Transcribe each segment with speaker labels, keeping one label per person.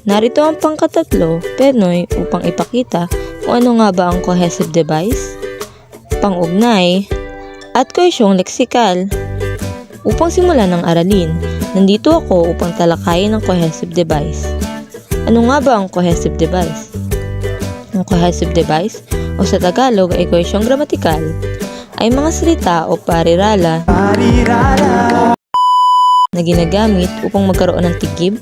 Speaker 1: narito ang pangkatatlo, Penoy, upang ipakita kung ano nga ba ang cohesive device, pangugnay, at kohesyong leksikal. Upang simulan ng aralin, nandito ako upang talakayin ang cohesive device. Ano nga ba ang cohesive device? Ang cohesive device, o sa Tagalog ay kohesyong gramatikal, ay mga salita o parirala na ginagamit upang magkaroon ng tigib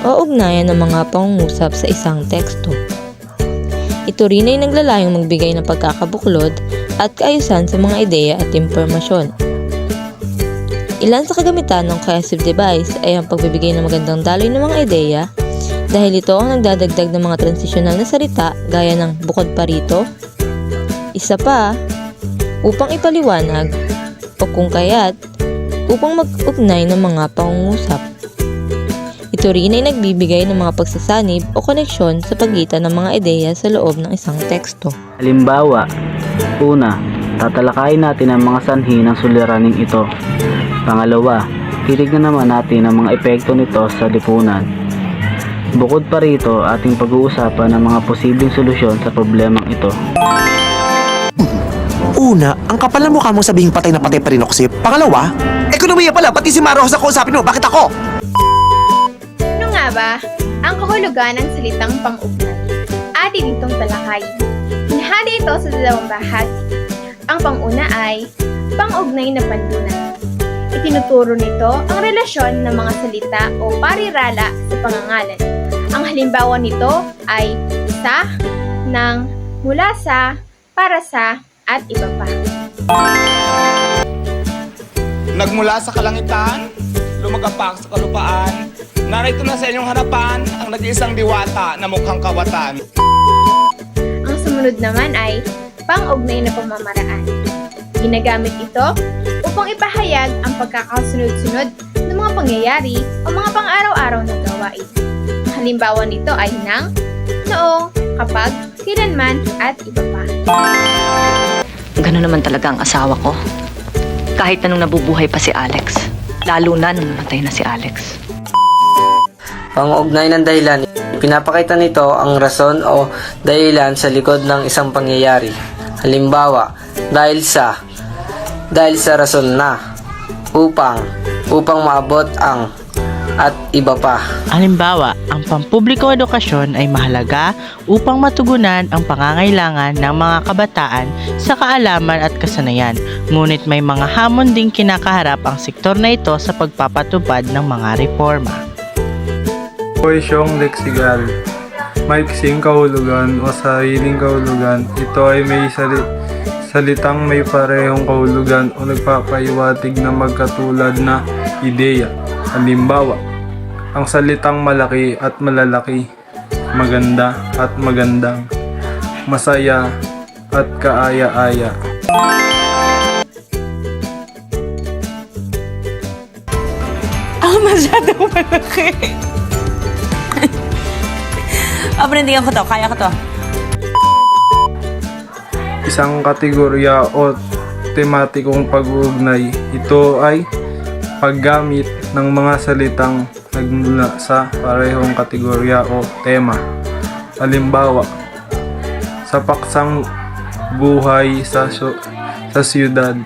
Speaker 1: o ugnayan ng mga pangungusap sa isang teksto. Ito rin ay naglalayong magbigay ng pagkakabuklod at kaayusan sa mga ideya at impormasyon. Ilan sa kagamitan ng cohesive device ay ang pagbibigay ng magandang daloy ng mga ideya dahil ito ang nagdadagdag ng mga transisyonal na salita gaya ng bukod pa rito, isa pa, upang ipaliwanag, o kung kaya't, upang mag-ugnay ng mga pangungusap. Ito rin ay nagbibigay ng mga pagsasanib o koneksyon sa pagitan ng mga ideya sa loob ng isang teksto.
Speaker 2: Halimbawa, una, tatalakayin natin ang mga sanhi ng suliraning ito. Pangalawa, titignan naman natin ang mga epekto nito sa lipunan. Bukod pa rito, ating pag-uusapan ang mga posibleng solusyon sa problemang ito.
Speaker 3: Una, ang kapal na mukha mong sabihing patay na patay pa rin ako sa'yo. Pangalawa, ekonomiya pala, pati si Maros ako usapin mo, bakit ako?
Speaker 4: Ano nga ba ang kahulugan ng salitang pang-ugnay? Atin itong talakayin. Hinahati ito sa dalawang bahagi. Ang pang-una ay pang-ugnay na pandunan. Itinuturo nito ang relasyon ng mga salita o parirala sa pangangalan. Ang halimbawa nito ay sa, ng, mula sa, para sa, at iba pa.
Speaker 5: Nagmula sa kalangitan, lumagapak sa kalupaan, narito na sa inyong harapan ang nag-iisang diwata na mukhang kawatan.
Speaker 4: Ang sumunod naman ay pang-ugnay na pamamaraan. Ginagamit ito upang ipahayag ang pagkakasunod-sunod ng mga pangyayari o mga pang-araw-araw na gawain. Ang halimbawa nito ay ng, noong, kapag, kailanman, at iba pa.
Speaker 6: Gano'n naman talaga ang asawa ko. Kahit na nung nabubuhay pa si Alex. Lalo na nung namatay na si Alex.
Speaker 7: Pang-ugnay ng dahilan, pinapakita nito ang rason o dahilan sa likod ng isang pangyayari. Halimbawa, dahil sa rason na, upang maabot ang, at iba pa.
Speaker 8: Halimbawa, ang pampublikong edukasyon ay mahalaga upang matugunan ang pangangailangan ng mga kabataan sa kaalaman at kasanayan. Ngunit may mga hamon ding kinakaharap ang sektor na ito sa pagpapatupad ng mga reforma.
Speaker 9: Kohesyong leksikal. Maiksing kahulugan o sariling kahulugan. Ito ay may salitang may parehong kahulugan o nagpapaiwatig na magkatulad na ideya. Halimbawa, ang salitang malaki at malalaki, maganda at magandang, masaya at kaaya-aya.
Speaker 10: Masyadong malaki. Panindigan ko to, kaya ko to.
Speaker 9: Isang kategorya o tematikong pag-uugnay. Ito ay paggamit ng mga salitang nagmula sa parehong kategorya o tema. Halimbawa, sa paksang buhay sa siyudad,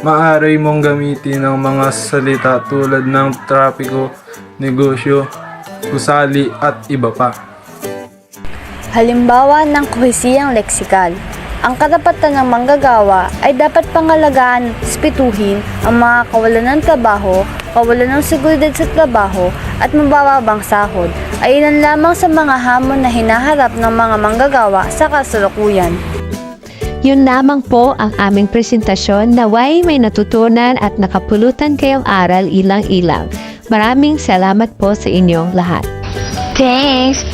Speaker 9: maaari mong gamitin ang mga salita tulad ng trapiko, negosyo, gusali at iba pa.
Speaker 11: Halimbawa ng kohesiyang leksikal. Ang karapatan ng manggagawa ay dapat pangalagaan at respetuhin ang mga kawalan ng trabaho, kawalan ng seguridad sa trabaho at mabababang sahod ay ilan lamang sa mga hamon na hinaharap ng mga manggagawa sa kasalukuyan.
Speaker 12: Yun lamang po ang aming presentasyon. Naway may natutunan at nakapulutan kayong aral ilang-ilang. Maraming salamat po sa inyong lahat.
Speaker 4: Thanks!